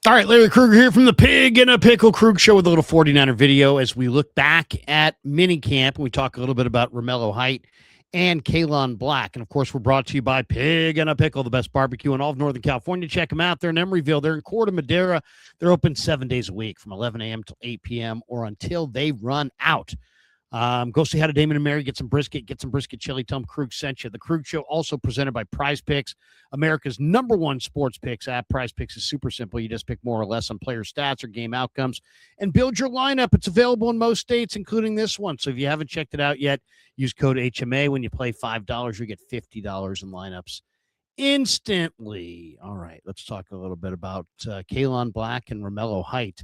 All right, Larry Krueger here from the Pig in a Pickle Krug Show with a little 49er video as we look back at minicamp and we talk a little bit about Romelo Height and Kalon Black. And, of course, we're brought to you by Pig in a Pickle, the best barbecue in all of Northern California. Check them out. They're in Emeryville. They're in Corte Madera. They're open 7 days a week from 11 a.m. till 8 p.m. or until they run out. Go say hi to Damon and Mary, get some brisket chili. Tell them Krug sent you. The Krug Show also presented by Prize Picks, America's #1 sports picks app. Prize Picks is super simple. You just pick more or less on player stats or game outcomes and build your lineup. It's available in most states, including this one. So if you haven't checked it out yet, use code HMA. When you play $5, you get $50 in lineups instantly. All right, let's talk a little bit about Kalon Black and Romelo Height.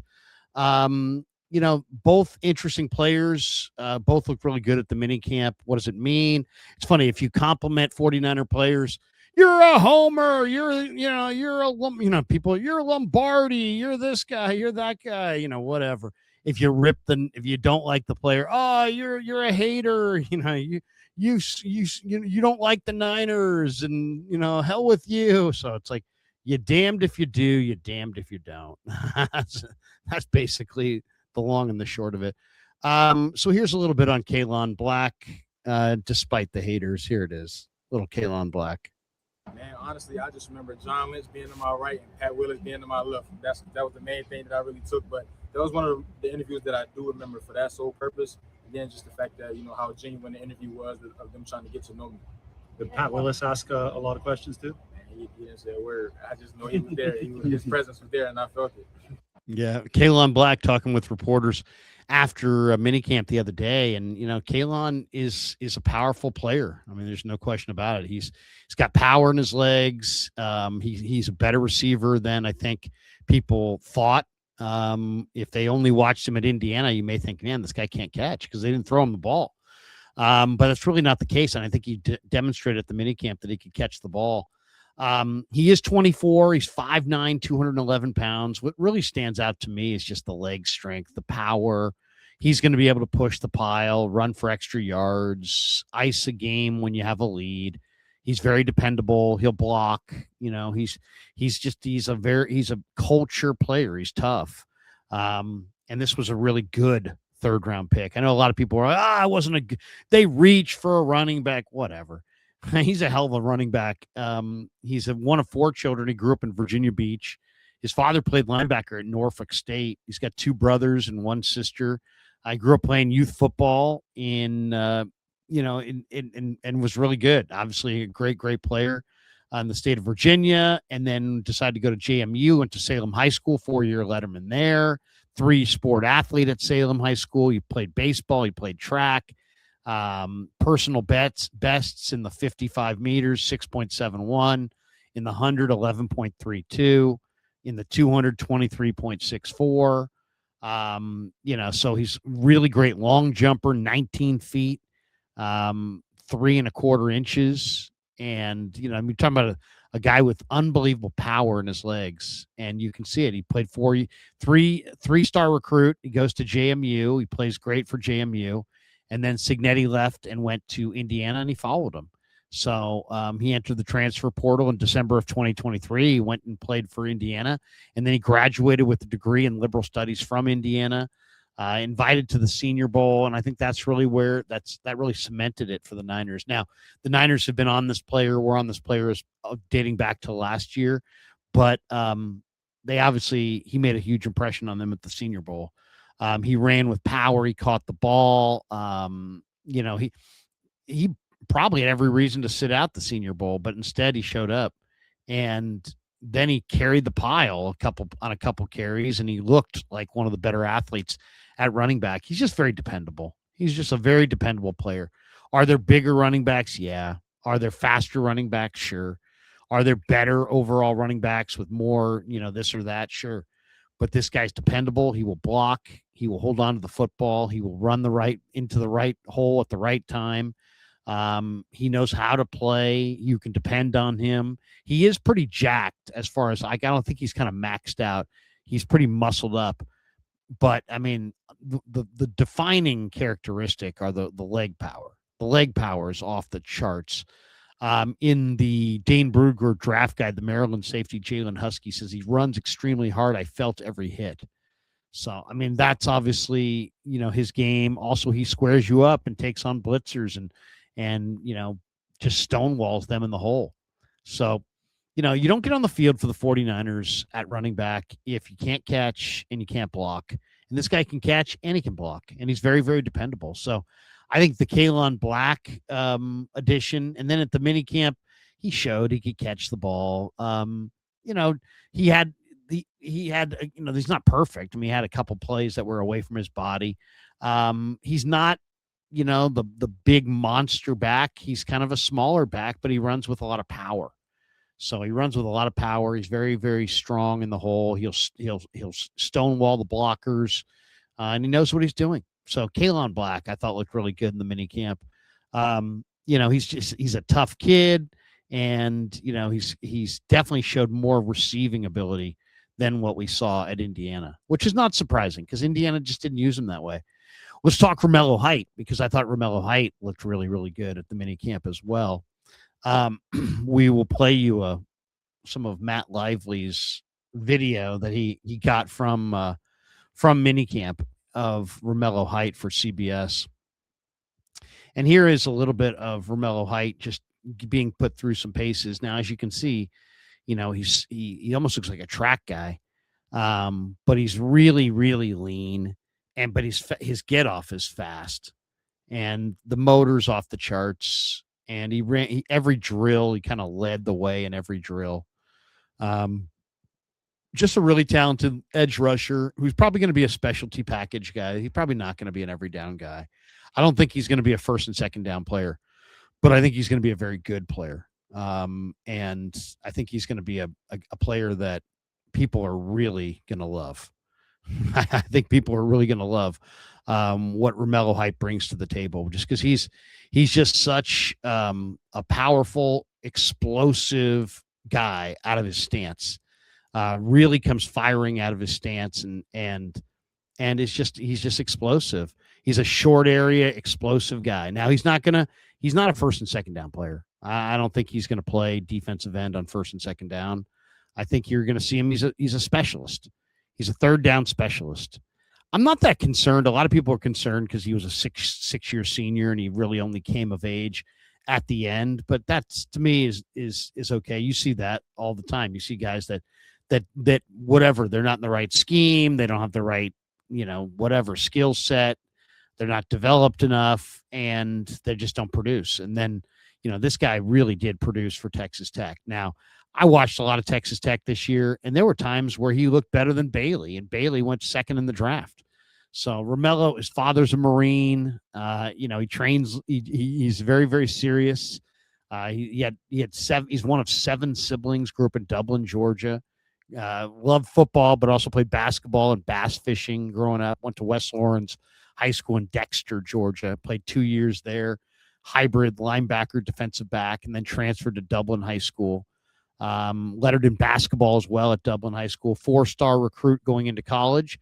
Both interesting players, both look really good at the mini camp. What does it mean? It's funny, if you compliment 49er players, you're a homer, you're a Lombardi, you're this guy, you're that guy, whatever. If you don't like the player, oh, you're a hater, you don't like the Niners, and hell with you. So it's like, you're damned if you do, you're damned if you don't. That's basically the long and the short of it. So here's a little bit on Kalon Black, despite the haters. Here it is, little Kalon Black. Man, honestly, I just remember John Lynch being to my right and Pat Willis being to my left. That was the main thing that I really took. But that was one of the interviews that I do remember for that sole purpose. Again, just the fact that, how genuine the interview was of them trying to get to know me. Did Pat Willis ask a lot of questions too? Man, he didn't say a word. I just know he was there. His presence was there, and I felt it. Yeah, Kalon Black talking with reporters after a minicamp the other day, and Kalon is a powerful player. I mean, there's no question about it. He's got power in his legs. He's a better receiver than I think people thought. If they only watched him at Indiana, you may think, man, this guy can't catch because they didn't throw him the ball. But that's really not the case, and I think he demonstrated at the minicamp that he could catch the ball. He is 24. He's 5'9", 211 pounds. What really stands out to me is just the leg strength, the power. He's going to be able to push the pile, run for extra yards, ice a game when you have a lead. He's very dependable. He'll block. He's a culture player. He's tough. And this was a really good third-round pick. I know a lot of people are, they reach for a running back, whatever. He's a hell of a running back. He's one of 4 children. He grew up in Virginia Beach. His father played linebacker at Norfolk State. He's got 2 brothers and 1 sister. I grew up playing youth football and was really good. Obviously a great player in the state of Virginia, and then decided to go to JMU, went to Salem High School, 4-year letterman there, 3-sport athlete at Salem High School. He played baseball. He played track. Personal bests in the 55 meters, 6.71, in the 100, 11.32, in the 200, 23.64. So he's really great long jumper, 19 feet, 3¼ inches. And, I'm talking about a guy with unbelievable power in his legs, and you can see it. He played 3-star recruit. He goes to JMU. He plays great for JMU. And then Signetti left and went to Indiana, and he followed him. So he entered the transfer portal in December of 2023. He went and played for Indiana, and then he graduated with a degree in liberal studies from Indiana, invited to the Senior Bowl, and I think that's really where that really cemented it for the Niners. Now, the Niners have been on this player. We're on this player dating back to last year, but he made a huge impression on them at the Senior Bowl. He ran with power. He caught the ball. He probably had every reason to sit out the Senior Bowl, but instead he showed up, and then he carried the pile on a couple carries, and he looked like one of the better athletes at running back. He's just very dependable. He's just a very dependable player. Are there bigger running backs? Yeah. Are there faster running backs? Sure. Are there better overall running backs with more, this or that? Sure. But this guy's dependable. He will block. He will hold on to the football. He will run into the right hole at the right time. He knows how to play. You can depend on him. He is pretty jacked as far as I don't think he's kind of maxed out. He's pretty muscled up. But I mean, the defining characteristic are the leg power. The leg power is off the charts. In the Dane Brugler draft guide, the Maryland safety Jalen Husky says he runs extremely hard. I felt every hit. So, I mean, that's obviously, his game. Also, he squares you up and takes on blitzers and just stonewalls them in the hole. So, you don't get on the field for the 49ers at running back if you can't catch and you can't block. And this guy can catch and he can block, and he's very, very dependable. So I think the Kalon Black addition, and then at the mini camp, he showed he could catch the ball. He had he's not perfect. I mean, he had a couple plays that were away from his body. He's not, the big monster back. He's kind of a smaller back, but he runs with a lot of power. So he runs with a lot of power. He's very, very strong in the hole. He'll stonewall the blockers, and he knows what he's doing. So Kalon Black, I thought, looked really good in the mini camp. He's a tough kid, and he's definitely showed more receiving ability than what we saw at Indiana, which is not surprising because Indiana just didn't use him that way. Let's talk Romelo Height, because I thought Romelo Height looked really, really good at the mini camp as well. We will play you some of Matt Lively's video that he got from minicamp of Romelo Height for CBS. And here is a little bit of Romelo Height just being put through some paces. Now, as you can see, he almost looks like a track guy, but he's really, really lean, but his get off is fast, and the motor's off the charts. And he ran every drill. He kind of led the way in every drill. Just a really talented edge rusher who's probably going to be a specialty package guy. He's probably not going to be an every down guy. I don't think he's going to be a first and second down player, but I think he's going to be a very good player. And I think he's going to be a player that people are really going to love. I think people are really going to love what Romelo Height brings to the table, just because he's just such a powerful, explosive guy out of his stance. Really comes firing out of his stance, and he's just explosive. He's a short area explosive guy. Now he's not a first and second down player. I don't think he's going to play defensive end on first and second down. I think you're going to see him. He's a specialist. He's a third down specialist. I'm not that concerned. A lot of people are concerned because he was a six-year senior and he really only came of age at the end. But that's, to me, is okay. You see that all the time. You see guys that whatever, they're not in the right scheme. They don't have the right, whatever skill set. They're not developed enough, and they just don't produce. And then, this guy really did produce for Texas Tech. Now, I watched a lot of Texas Tech this year, and there were times where he looked better than Bailey, and Bailey went second in the draft. So Romello, his father's a Marine. He trains. He's very, very serious. He had seven. He's one of seven siblings. Grew up in Dublin, Georgia. Loved football, but also played basketball and bass fishing growing up. Went to West Lawrence High School in Dexter, Georgia. Played 2 years there. Hybrid linebacker, defensive back, and then transferred to Dublin High School. Lettered in basketball as well at Dublin High School. 4-star recruit going into college.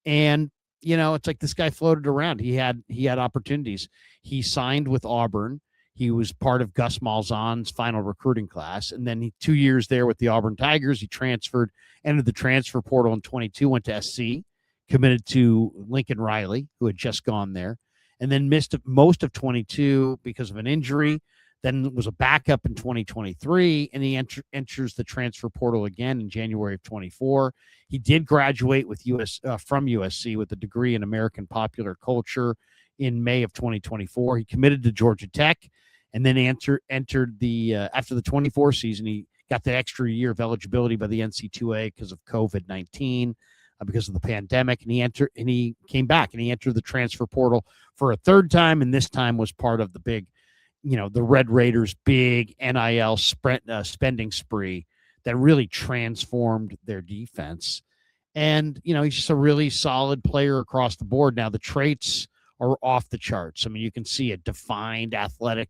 And, it's like this guy floated around. He had opportunities. He signed with Auburn. He was part of Gus Malzahn's final recruiting class. And then 2 years there with the Auburn Tigers. He transferred, entered the transfer portal in 22, went to SC, committed to Lincoln Riley, who had just gone there, and then missed most of 22 because of an injury. Then was a backup in 2023, and he enters the transfer portal again in January of 24. He did graduate with from USC with a degree in American Popular Culture in May of 2024. He committed to Georgia Tech, and then entered the after the 24 season. He got the extra year of eligibility by the NC2A because of COVID-19, because of the pandemic, and he came back and he entered the transfer portal for a third time, and this time was part of the big, the Red Raiders' big NIL spending spree that really transformed their defense. And, he's just a really solid player across the board. Now, the traits are off the charts. I mean, you can see a defined athletic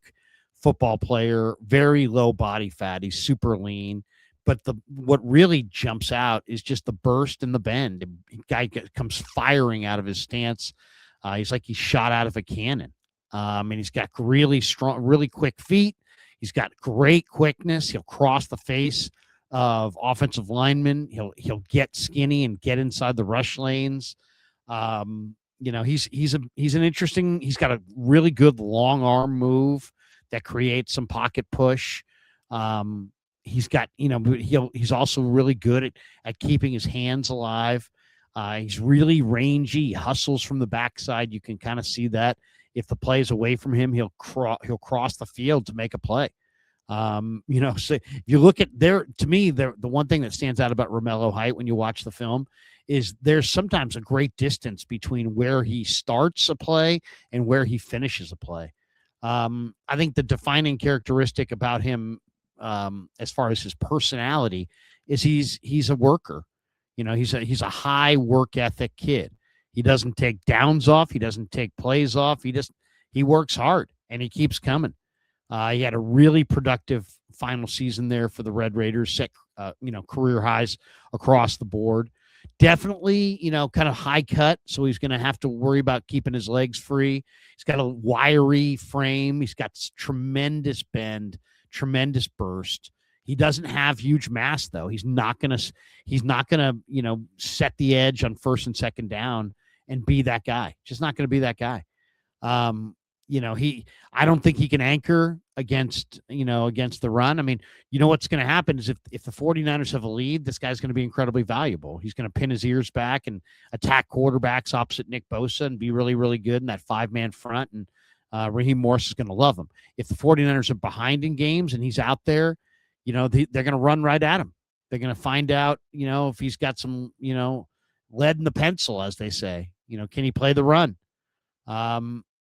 football player, very low body fat. He's super lean. But what really jumps out is just the burst and the bend. The guy comes firing out of his stance. He's like he's shot out of a cannon. And he's got really strong, really quick feet. He's got great quickness. He'll cross the face of offensive linemen. He'll get skinny and get inside the rush lanes. He's an interesting. He's got a really good long arm move that creates some pocket push. He's got, he's also really good at keeping his hands alive. He's really rangy. He hustles from the backside. You can kind of see that. If the play is away from him, he'll cross the field to make a play. So if you look at to me, the one thing that stands out about Romelo Height when you watch the film is there's sometimes a great distance between where he starts a play and where he finishes a play. I think the defining characteristic about him, as far as his personality, is he's a worker. He's a high work ethic kid. He doesn't take downs off. He doesn't take plays off. He works hard and he keeps coming. He had a really productive final season there for the Red Raiders, set career highs across the board. Definitely, kind of high cut, so he's going to have to worry about keeping his legs free. He's got a wiry frame. He's got tremendous bend, tremendous burst. He doesn't have huge mass, though. He's not gonna, set the edge on first and second down and be that guy. Just not going to be that guy. I don't think he can anchor against the run. I mean, what's going to happen is if the 49ers have a lead, this guy's going to be incredibly valuable. He's going to pin his ears back and attack quarterbacks opposite Nick Bosa and be really, really good in that 5-man front. And Raheem Morris is going to love him. If the 49ers are behind in games and he's out there, they're going to run right at him. They're going to find out, if he's got some, lead in the pencil, as they say. Can he play the run?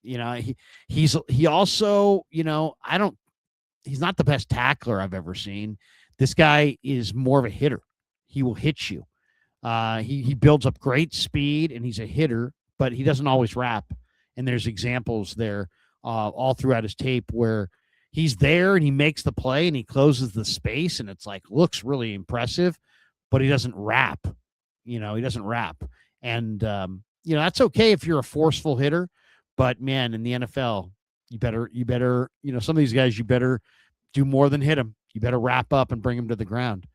He also, he's not the best tackler I've ever seen. This guy is more of a hitter. He will hit you. He builds up great speed and he's a hitter, but he doesn't always wrap. And there's examples there all throughout his tape where he's there and he makes the play and he closes the space and it's looks really impressive, but he doesn't wrap. He doesn't wrap. And, that's okay if you're a forceful hitter. But man, in the NFL, you better, some of these guys, you better do more than hit them. You better wrap up and bring them to the ground.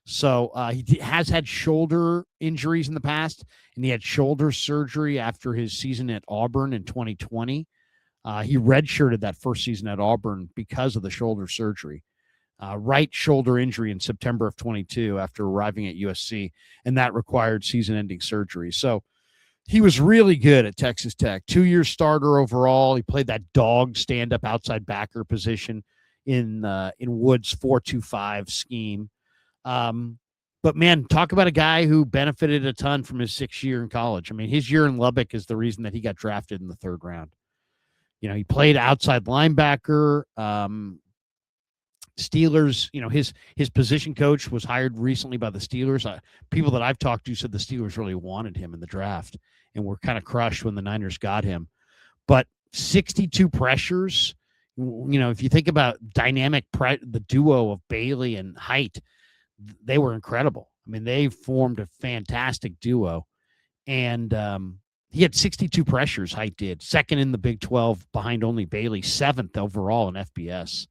So he has had shoulder injuries in the past, and he had shoulder surgery after his season at Auburn in 2020. He redshirted that first season at Auburn because of the shoulder surgery. Right shoulder injury in September of 22 after arriving at USC, and that required season-ending surgery. So he was really good at Texas Tech. 2-year starter overall. He played that dog stand-up outside backer position in Wood's 4-2-5 scheme. But man, talk about a guy who benefited a ton from his 6th year in college. I mean, his year in Lubbock is the reason that he got drafted in the 3rd round. He played outside linebacker. Steelers, his position coach was hired recently by the Steelers. People that I've talked to said the Steelers really wanted him in the draft and were kind of crushed when the Niners got him. But 62 pressures, if you think about the duo of Bailey and Height, they were incredible. I mean, they formed a fantastic duo. And he had 62 pressures, Height did. 2nd in the Big 12 behind only Bailey, 7th overall in FBS.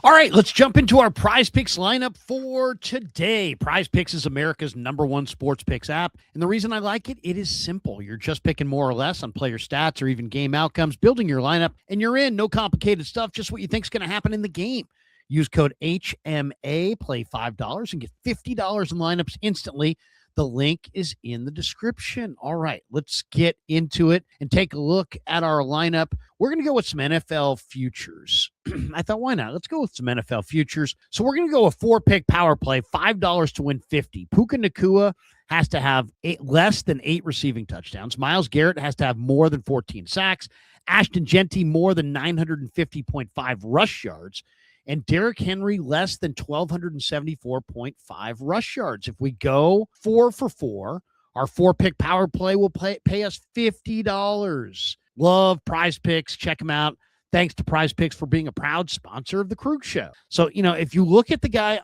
All right, let's jump into our Prize Picks lineup for today. Prize Picks is America's #1 sports picks app, and the reason I like it, it is simple. You're just picking more or less on player stats or even game outcomes, building your lineup, and you're in. No complicated stuff, just what you think is going to happen in the game. Use code HMA, play $5, and get $50 in lineups instantly. The link is in the description. All right, let's get into it and take a look at our lineup. We're going to go with some NFL futures. I thought, why not? Let's go with some NFL futures. So we're going to go a 4-pick power play, $5 to win 50. Puka Nacua has to have less than 8 receiving touchdowns. Myles Garrett has to have more than 14 sacks. Ashton Genty more than 950.5 rush yards. And Derrick Henry less than 1,274.5 rush yards. If we go 4 for 4, our 4-pick power play will pay us $50. Love Prize Picks. Check them out. Thanks to Prize Picks for being a proud sponsor of the Krug Show. So, if you look at the guy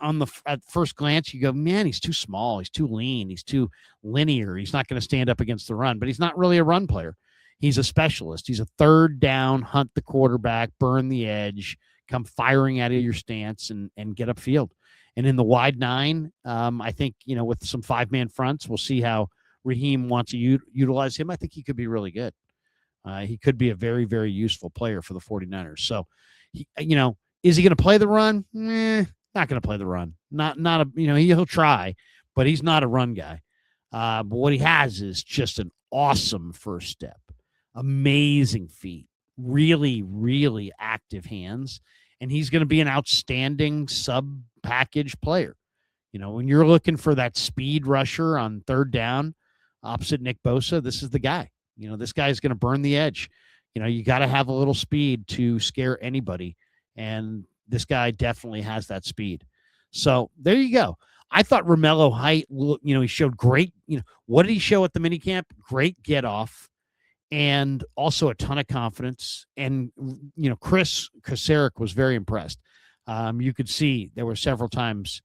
at first glance, you go, man, he's too small. He's too lean. He's too linear. He's not going to stand up against the run, but he's not really a run player. He's a specialist. He's a 3rd down, hunt the quarterback, burn the edge come firing out of your stance and get upfield. And in the wide 9, I think, with some 5-man fronts, we'll see how Raheem wants to utilize him. I think he could be really good. He could be a very, very useful player for the 49ers. So, is he going to play the run? Not going to play the run. He'll try, but he's not a run guy. But what he has is just an awesome first step, amazing feet, really, really active hands, and he's going to be an outstanding sub-package player. When you're looking for that speed rusher on third down opposite Nick Bosa, this is the guy. This guy's going to burn the edge. You got to have a little speed to scare anybody, and this guy definitely has that speed. So there you go. I thought Romelo Height, he showed great, what did he show at the minicamp? Great get off and also a ton of confidence. And, Chris Kasarik was very impressed. You could see there were several times,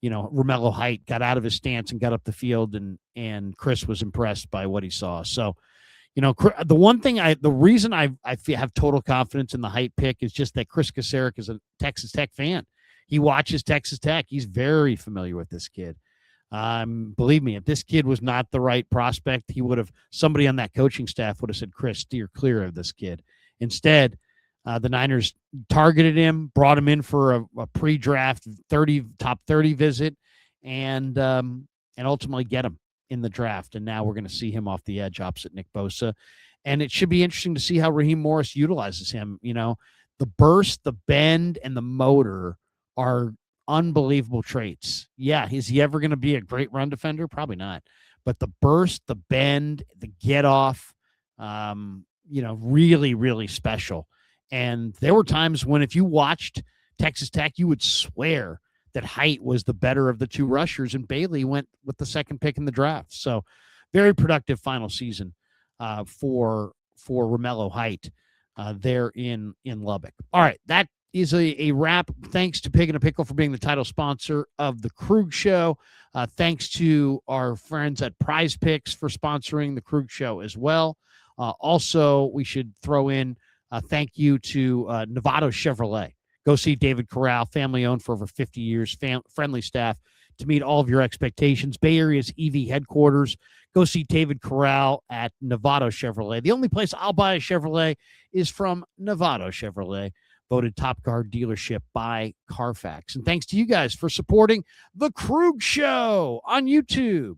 Romelo Height got out of his stance and got up the field, and Chris was impressed by what he saw. So, the reason I have total confidence in the Height pick is just that Chris Kasarik is a Texas Tech fan. He watches Texas Tech. He's very familiar with this kid. Believe me, if this kid was not the right prospect, somebody on that coaching staff would have said, Chris, steer clear of this kid. Instead, the Niners targeted him, brought him in for a pre-draft top 30 visit, and ultimately get him in the draft. And now we're going to see him off the edge opposite Nick Bosa. And it should be interesting to see how Raheem Morris utilizes him. The burst, the bend, and the motor are unbelievable traits. Yeah, is he ever going to be a great run defender? Probably not. But the burst, the bend, the get off, really, really special. And there were times when if you watched Texas Tech, you would swear that Height was the better of the two rushers, and Bailey went with the second pick in the draft. So very productive final season for Romelo Height there in Lubbock. All right, that is a wrap. Thanks to Pig and a Pickle for being the title sponsor of the Krug Show. Thanks to our friends at Prize Picks for sponsoring the Krug Show as well. Also, we should throw in thank you to Novato Chevrolet. Go see David Corral, family owned for over 50 years, friendly staff to meet all of your expectations. Bay Area's EV headquarters. Go see David Corral at Novato Chevrolet. The only place I'll buy a Chevrolet is from Novato Chevrolet, voted top car dealership by Carfax. And thanks to you guys for supporting the Krug Show on YouTube.